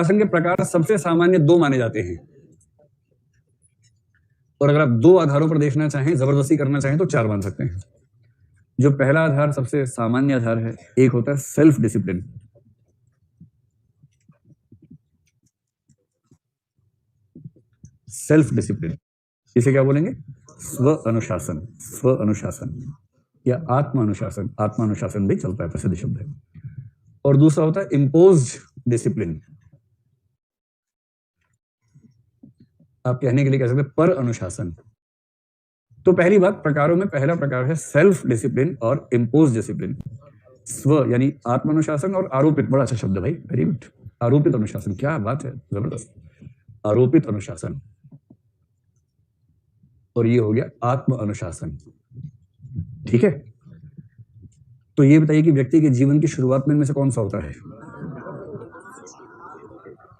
अनुशासन के प्रकार सबसे सामान्य दो माने जाते हैं, और अगर आप दो आधारों पर देखना चाहें, जबरदस्ती करना चाहें तो चार मान सकते हैं। जो पहला आधार सबसे सामान्य आधार है, एक होता है सेल्फ डिसिप्लिन। सेल्फ डिसिप्लिन, इसे क्या बोलेंगे? स्व अनुशासन, स्व अनुशासन या आत्म अनुशासन। आत्म अनुशासन भी चलता है, प्रसिद्ध शब्द है। और दूसरा होता है इम्पोज्ड डिसिप्लिन। आप कहने के लिए कह सकते हैं पर अनुशासन। तो पहली बात, प्रकारों में पहला प्रकार है सेल्फ डिसिप्लिन और इम्पोज डिसिप्लिन। स्व यानी आत्म अनुशासन और आरोपित, बड़ा अच्छा शब्द है भाई, वेरी गुड। आरोपित अनुशासन, क्या बात है, जबरदस्त। आरोपित अनुशासन, और ये हो गया आत्म अनुशासन। ठीक है, तो ये बताइए कि व्यक्ति के जीवन की शुरुआत में इनमें से कौन सा होता है?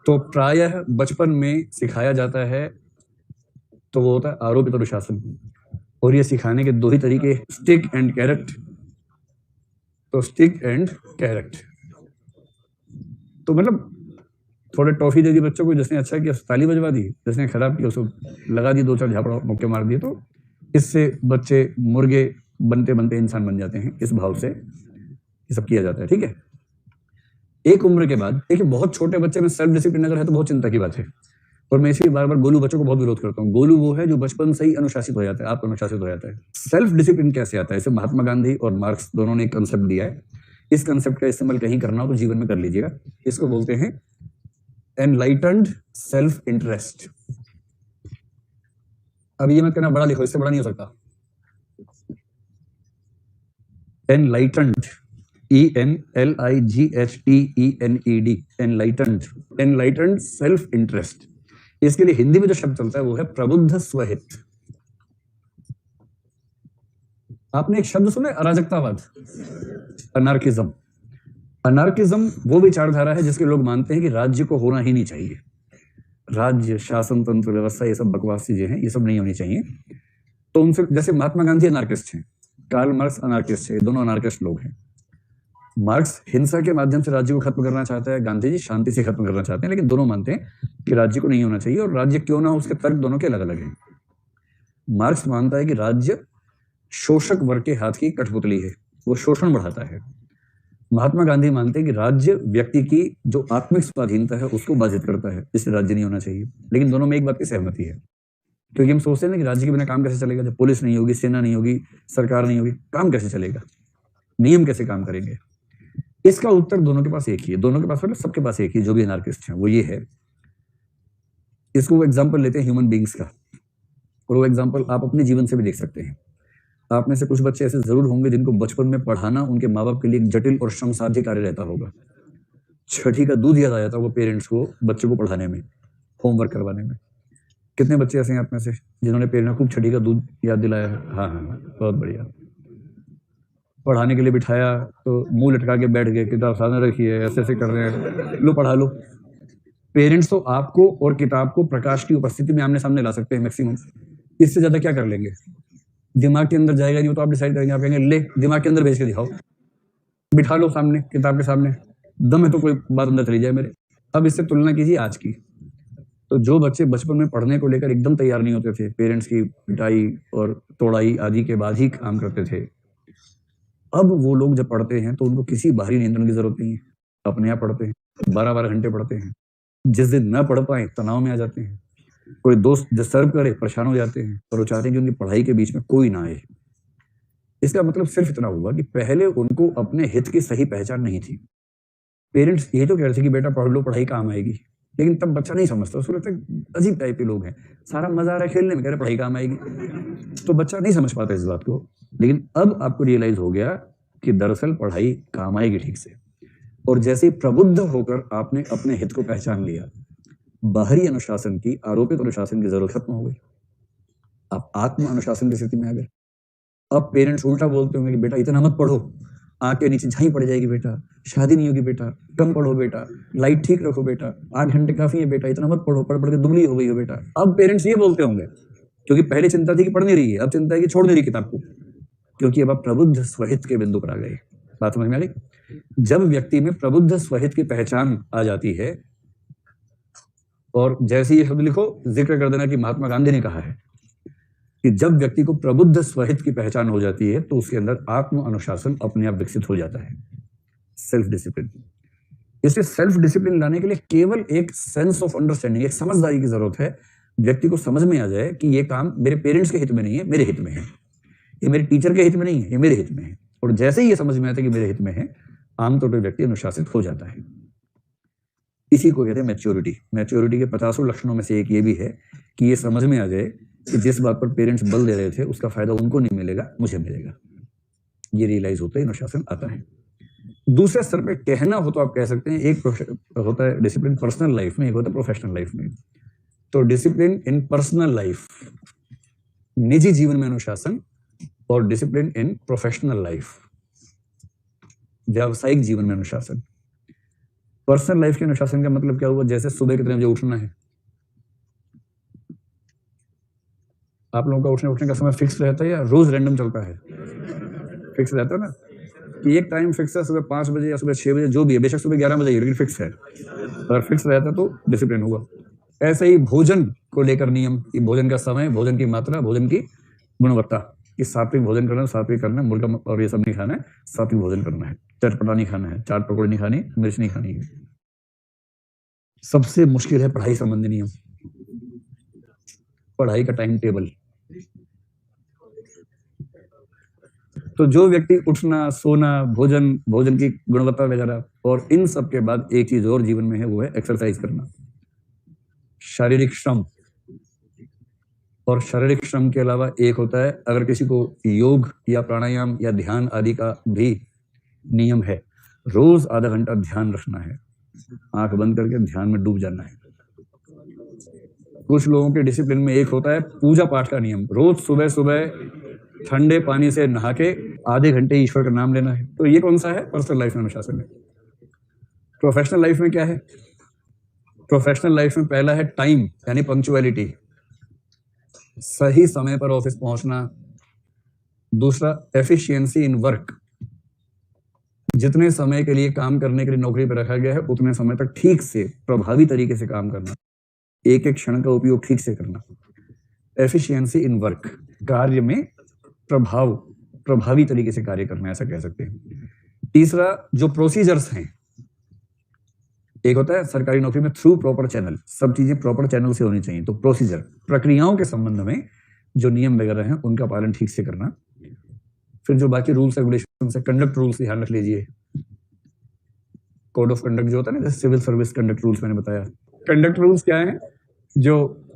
तो प्रायः बचपन में सिखाया जाता है, तो वो होता है आरोपित अनुशासन। और ये सिखाने के दो ही तरीके, स्टिक एंड कैरेट। तो स्टिक एंड कैरेट, तो मतलब थोड़े टॉफी दे दी बच्चों को, जिसने अच्छा किया ताली बजवा दी, जिसने खराब किया उसको लगा दी, दो चार झापड़ मुक्के मार दिए। तो इससे बच्चे मुर्गे बनते बनते इंसान बन जाते हैं। इस भाव से ये सब किया जाता है। ठीक है, एक उम्र के बाद देखिए, बहुत छोटे बच्चे में सेल्फ डिसिप्लिन अगर है तो बहुत चिंता की बात है। और मैं इसलिए बार बार गोलू बच्चों को बहुत विरोध करता हूँ। गोलू वो है जो बचपन से ही अनुशासित हो जाता है, आप अनुशासित हो जाता है। सेल्फ डिसिप्लिन कैसे आता है? इसे महात्मा गांधी और मार्क्स दोनों ने एक कंसेप्ट दिया है। इस कंसेप्ट का इस्तेमाल कहीं करना हो तो जीवन में कर लीजिएगा। इसको बोलते हैं एनलाइटेंड सेल्फ इंटरेस्ट। अब ये मत कहना बड़ा लिखो, इससे बड़ा नहीं हो सकता। Enlightened, ENLIGHTENED, enlightened, enlightened self interest. इसके लिए हिंदी में जो शब्द चलता है वो है प्रबुद्ध स्वहित। आपने एक शब्द सुना है, अराजकतावाद, अनार्किज्म। अनार्किज्म वो विचारधारा है जिसके लोग मानते हैं कि राज्य को होना ही नहीं चाहिए। राज्य, शासन तंत्र, व्यवस्था, ये सब बकवास चीजें हैं, ये सब नहीं होनी चाहिए। तो उनसे, जैसे महात्मा गांधी अनार्किस्ट हैं, कार्ल मार्क्स अनार्किस्ट है, दोनों अनार्किस्ट लोग हैं। मार्क्स हिंसा के माध्यम से राज्य को खत्म करना चाहता है, गांधी जी शांति से खत्म करना चाहते हैं, लेकिन दोनों मानते हैं कि राज्य को नहीं होना चाहिए। और राज्य क्यों ना हो, उसके तर्क दोनों के अलग अलग हैं। मार्क्स मानता है कि राज्य शोषक वर्ग के हाथ की कठपुतली है, वो शोषण बढ़ाता है। महात्मा गांधी मानते हैं कि राज्य व्यक्ति की जो आत्मिक स्वाधीनता है उसको बाधित करता है, इसलिए राज्य नहीं होना चाहिए। लेकिन दोनों में एक बात की सहमति है, क्योंकि हम सोचते हैं ना कि राज्य के बिना काम कैसे चलेगा? जब पुलिस नहीं होगी, सेना नहीं होगी, सरकार नहीं होगी, काम कैसे चलेगा? नियम कैसे काम करेंगे? इसका उत्तर दोनों के पास एक ही है। दोनों के पास मतलब सबके पास एक ही, जो भी एनार्किस्ट हैं, वो ये है। इसको एग्जाम्पल लेते हैं ह्यूमन बींग्स का, और वो एग्जाम्पल आप अपने जीवन से भी देख सकते हैं। आप में से कुछ बच्चे ऐसे जरूर होंगे जिनको बचपन में पढ़ाना उनके माँ बाप के लिए एक जटिल और श्रमसाध्य कार्य रहता होगा। छठी का दूध याद आ जाता होगा पेरेंट्स को बच्चों को पढ़ाने में, होमवर्क करवाने में। कितने बच्चे ऐसे हैं आप में से जिन्होंने पेरेंट्स को खूब छठी का दूध याद दिलाया है? हाँ हाँ, बहुत बढ़िया। पढ़ाने के लिए बिठाया तो मुंह लटका के बैठ गए, किताब सामने रखी है, ऐसे ऐसे कर रहे हैं, लो पढ़ा लो। पेरेंट्स तो आपको और किताब को प्रकाश की उपस्थिति में आमने सामने ला सकते हैं मैक्सिमम, इससे ज्यादा क्या कर लेंगे? दिमाग के अंदर जाएगा नहीं, तो आप डिसाइड करेंगे, आप कहेंगे ले दिमाग के अंदर भेज के दिखाओ, बिठा लो सामने, किताब के सामने, दम है तो कोई बात अंदर चली जाए मेरे। अब इससे तुलना कीजिए आज की। तो जो बच्चे बचपन में पढ़ने को लेकर एकदम तैयार नहीं होते थे, पेरेंट्स की पिटाई और तोड़ाई आदि के बाद ही काम करते थे, अब वो लोग जब पढ़ते हैं तो उनको किसी बाहरी नियंत्रण की जरूरत नहीं है, अपने आप पढ़ते हैं, 12-12 घंटे पढ़ते हैं। जिस दिन न पढ़ पाए तनाव में आ जाते हैं, कोई दोस्त डिस्टर्ब करे परेशान हो जाते हैं, और वो चाहते हैं कि उनकी पढ़ाई के बीच में कोई ना आए। इसका मतलब सिर्फ इतना हुआ कि पहले उनको अपने हित की सही पहचान नहीं थी। पेरेंट्स ये तो कह रहे थे कि बेटा पढ़ लो, पढ़ाई काम आएगी, लेकिन तब बच्चा नहीं समझता, उसको लगता है अजीब टाइप के लोग हैं, सारा मजा आ रहा है खेलने में, कह रहे पढ़ाई काम आएगी, तो बच्चा नहीं समझ पाता इस बात को। लेकिन अब आपको रियलाइज हो गया कि दरअसल पढ़ाई काम आएगी ठीक से। और जैसे प्रबुद्ध होकर आपने अपने हित को पहचान लिया, बाहरी अनुशासन की, आरोपित अनुशासन की जरूरत खत्म हो गई, आप आत्म अनुशासन की स्थिति में आ गए। अब पेरेंट्स उल्टा बोलते होंगे कि बेटा इतना मत पढ़ो, आंख के नीचे झाई पड़ जाएगी बेटा, शादी नहीं होगी बेटा, कम पढ़ो बेटा, लाइट ठीक रखो बेटा, 8 घंटे काफी है बेटा, इतना मत पढ़ो, पढ़ पढ़ के दुबली हो गई हो बेटा। अब पेरेंट्स ये बोलते होंगे, क्योंकि पहले चिंता थी कि पढ़ नहीं रही है, अब चिंता है कि छोड़ नहीं रही किताब को, क्योंकि अब आप प्रबुद्ध स्वहित के बिंदु पर आ गए। बात समझ में आ गई? जब व्यक्ति में प्रबुद्ध स्वहित की पहचान आ जाती है और जैसे ही ये शब्द लिखो, जिक्र कर देना कि महात्मा गांधी ने कहा है कि जब व्यक्ति को प्रबुद्ध स्वहित की पहचान हो जाती है तो उसके अंदर आत्म अनुशासन अपने आप विकसित हो जाता है, सेल्फ डिसिप्लिन। इसलिए सेल्फ डिसिप्लिन लाने के लिए केवल एक सेंस ऑफ अंडरस्टैंडिंग, एक समझदारी की जरूरत है। व्यक्ति को समझ में आ जाए कि ये काम मेरे पेरेंट्स के हित में नहीं है, मेरे हित में है। ये मेरे टीचर के हित में नहीं है, ये मेरे हित में है। और जैसे ही ये समझ में आता है कि मेरे हित में है, आमतौर पर व्यक्ति अनुशासित हो जाता है। इसी को कहते हैं मैच्योरिटी। मैच्योरिटी के 50 लक्षणों में से एक ये भी है कि ये समझ में आ जाए कि जिस बात पर पेरेंट्स बल दे रहे थे उसका फायदा उनको नहीं मिलेगा, मुझे मिलेगा। ये रियलाइज होता है, अनुशासन आता है। दूसरे स्तर पे कहना हो तो आप कह सकते हैं, एक होता है डिसिप्लिन पर्सनल लाइफ में, एक होता है प्रोफेशनल लाइफ में। तो डिसिप्लिन इन पर्सनल लाइफ, निजी जीवन में अनुशासन, और डिसिप्लिन इन प्रोफेशनल लाइफ, व्यावसायिक जीवन में अनुशासन। पर्सनल लाइफ के अनुशासन का मतलब क्या हुआ? जैसे सुबह कितने बजे उठना है, आप लोगों का उठने का समय फिक्स रहता है या रोज रैंडम चलता है? फिक्स रहता है ना, कि एक टाइम फिक्स है, सुबह 5 बजे या सुबह 6 बजे, जो भी है, बेशक सुबह 11 बजे, लेकिन फिक्स है। अगर फिक्स रहता है तो डिसिप्लिन हुआ। ऐसे ही भोजन को लेकर नियम, कि भोजन का समय, भोजन की मात्रा, भोजन की गुणवत्ता, कि सात्विक भोजन करना, सात्विक करना, मुर्गा और ये सब नहीं खाना है, सात्विक भोजन करना है, चटपटा नहीं खाना है, चाट पकौड़े नहीं खानी, मिर्च नहीं खानी है। सबसे मुश्किल है पढ़ाई संबंधी नियम, पढ़ाई का टाइम टेबल। तो जो व्यक्ति उठना, सोना, भोजन की गुणवत्ता वगैरह, और इन सब के बाद एक चीज और जीवन में है, वो है एक्सरसाइज करना, शारीरिक श्रम। और शारीरिक श्रम के अलावा एक होता है, अगर किसी को योग या प्राणायाम या ध्यान आदि का भी नियम है, रोज आधा घंटा ध्यान रखना है, आंख बंद करके ध्यान में डूब जाना है। कुछ लोगों के डिसिप्लिन में एक होता है पूजा पाठ का नियम, रोज सुबह सुबह ठंडे पानी से नहा के आधे घंटे ईश्वर का नाम लेना है। तो ये कौन सा है? पर्सनल लाइफ में अनुशासन है। प्रोफेशनल लाइफ में क्या है? प्रोफेशनल लाइफ में पहला है टाइम, यानी पंक्चुअलिटी, सही समय पर ऑफिस पहुंचना। दूसरा एफिशिएंसी इन वर्क, जितने समय के लिए काम करने के लिए नौकरी पर रखा गया है उतने समय तक ठीक से प्रभावी तरीके से काम करना, एक एक क्षण का उपयोग ठीक से करना। एफिशिएंसी इन वर्क, कार्य में प्रभावी तरीके से कार्य करना, ऐसा कह सकते हैं। तीसरा जो प्रोसीजर्स हैं, एक होता है सरकारी नौकरी में थ्रू प्रॉपर चैनल, सब चीजें प्रॉपर चैनल से होनी चाहिए। तो प्रोसीजर, प्रक्रियाओं के संबंध में जो नियम वगैरह हैं उनका पालन ठीक से करना। फिर जो बाकी रूल्स रेगुलेशन से, कंडक्ट रूल्स ध्यान रख लीजिए, कोड ऑफ कंडक्ट जो होता है ना, जैसे सिविल सर्विस कंडक्ट रूल्स मैंने बताया। कंडक्ट रूल्स क्या है? जो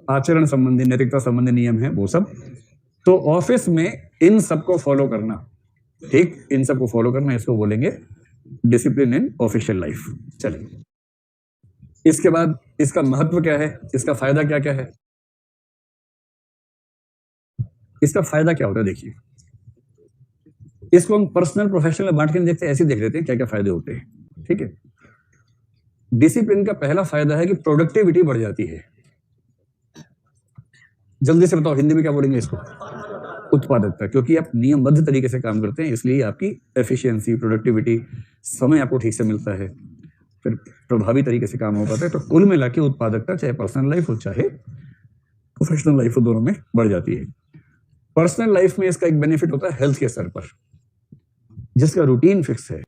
आचरण संबंधी, नैतिकता संबंधी नियम है, वो सब। तो ऑफिस में इन सबको फॉलो करना, ठीक, इन सबको फॉलो करना, इसको बोलेंगे डिसिप्लिन इन ऑफिशियल लाइफ। चलिए, इसके बाद इसका महत्व क्या है, इसका फायदा क्या क्या है? इसका फायदा क्या होता है, देखिए, इसको हम पर्सनल प्रोफेशनल में बांट के देखते हैं, ऐसे देख लेते हैं क्या क्या फायदे होते हैं। ठीक है, डिसिप्लिन का पहला फायदा है कि प्रोडक्टिविटी बढ़ जाती है। जल्दी से बताओ, हिंदी में क्या बोलेंगे इसको? उत्पादकता, क्योंकि आप नियमबद्ध तरीके से काम करते हैं, इसलिए आपकी एफिशिएंसी, प्रोडक्टिविटी, समय आपको ठीक से मिलता है, फिर प्रभावी तरीके से काम हो पाता है। तो कुल मिला के उत्पादकता, चाहे पर्सनल लाइफ हो चाहे प्रोफेशनल लाइफ हो, दोनों में बढ़ जाती है। पर्सनल लाइफ में इसका एक बेनिफिट होता है हेल्थ के स्तर पर, जिसका रूटीन फिक्स है।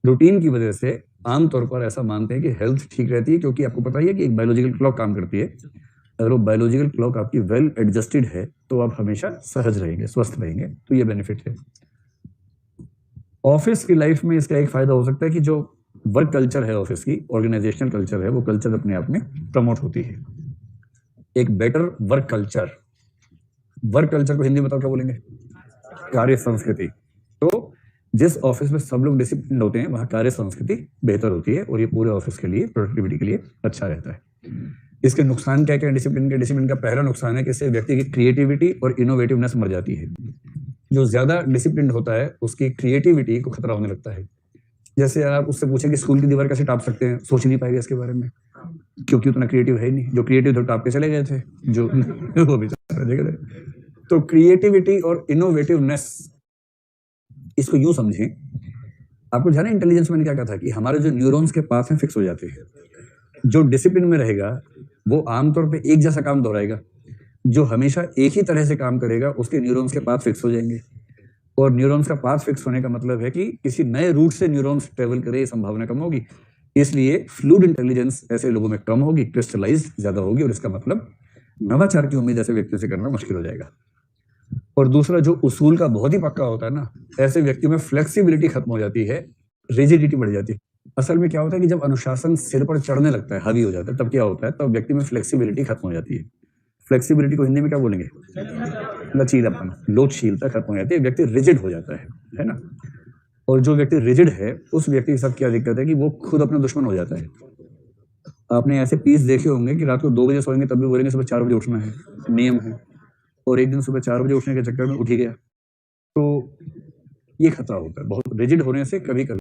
रूटीन की वजह से आमतौर पर ऐसा मानते हैं कि हेल्थ ठीक रहती है, क्योंकि आपको पता ही है कि एक बायोलॉजिकल क्लॉक काम करती है। अगर वो बायोलॉजिकल क्लॉक आपकी वेल एडजस्टेड है तो आप हमेशा सहज रहेंगे, स्वस्थ रहेंगे। तो ये बेनिफिट है। ऑफिस की लाइफ में इसका एक फायदा हो सकता है कि जो वर्क कल्चर है, ऑफिस की ऑर्गेनाइजेशनल कल्चर है, वो कल्चर अपने आप में प्रमोट होती है। एक better work culture, work culture को हिंदी में बताओ क्या बोलेंगे? कार्य संस्कृति। तो जिस ऑफिस में सब लोग डिसिप्लिन होते हैं, वहां कार्य संस्कृति बेहतर होती है, और ये पूरे ऑफिस के लिए, प्रोडक्टिविटी के लिए अच्छा रहता है। इसके नुकसान क्या क्या? डिसिप्लिन का पहला नुकसान है कि इससे व्यक्ति की क्रिएटिविटी और इनोवेटिवनेस मर जाती है। जो ज्यादा डिसिप्लिन होता है उसकी क्रिएटिविटी को खतरा होने लगता है। जैसे आप उससे पूछें कि स्कूल की दीवार कैसे टाप सकते हैं, सोच नहीं पाएगा इसके बारे में, क्योंकि उतना क्रिएटिव है ही नहीं। जो क्रिएटिव थे टाप के चले गए थे, जो वो भी देख रहे। तो क्रिएटिविटी और इनोवेटिवनेस, इसको यूं समझें, आपको जाना इंटेलिजेंस मैंने क्या कहा था कि हमारे जो न्यूरॉन्स के पास हैं फिक्स हो जाते हैं। जो डिसिप्लिन में रहेगा वो आमतौर पे एक जैसा काम दोहराएगा। जो हमेशा एक ही तरह से काम करेगा उसके न्यूरॉन्स के पाथ फिक्स हो जाएंगे, और न्यूरॉन्स का पाथ फिक्स होने का मतलब है कि किसी नए रूट से न्यूरॉन्स ट्रेवल करे, ये संभावना कम होगी। इसलिए फ्लूइड इंटेलिजेंस ऐसे लोगों में कम होगी, क्रिस्टलाइज ज्यादा होगी, और इसका मतलब नवाचार की उम्मीद ऐसे व्यक्ति से करना मुश्किल हो जाएगा। और दूसरा, जो उसूल का बहुत ही पक्का होता है ना, ऐसे व्यक्तियों में फ्लेक्सिबिलिटी खत्म हो जाती है, रिजिडिटी बढ़ जाती है। असल में क्या होता है कि जब अनुशासन सिर पर चढ़ने लगता है, हावी हो जाता है, तब क्या होता है, तब व्यक्ति में फ्लेक्सिबिलिटी खत्म हो जाती है। फ्लेक्सिबिलिटी को हिंदी में क्या बोलेंगे? लचीलापन, लोचशीलता खत्म हो जाती है, व्यक्ति रिजिड हो जाता है ना। और जो व्यक्ति रिजिड है उस व्यक्ति के साथ क्या दिक्कत है कि वो खुद अपना दुश्मन हो जाता है। आपने ऐसे पीस देखे होंगे कि रात को 2 बजे सोएंगे तब भी बोलेंगे सुबह 4 बजे उठना है, नियम है, और एक दिन सुबह 4 बजे उठने के चक्कर में उठ ही गया। तो ये खतरा होता है बहुत रिजिड होने से। कभी कभी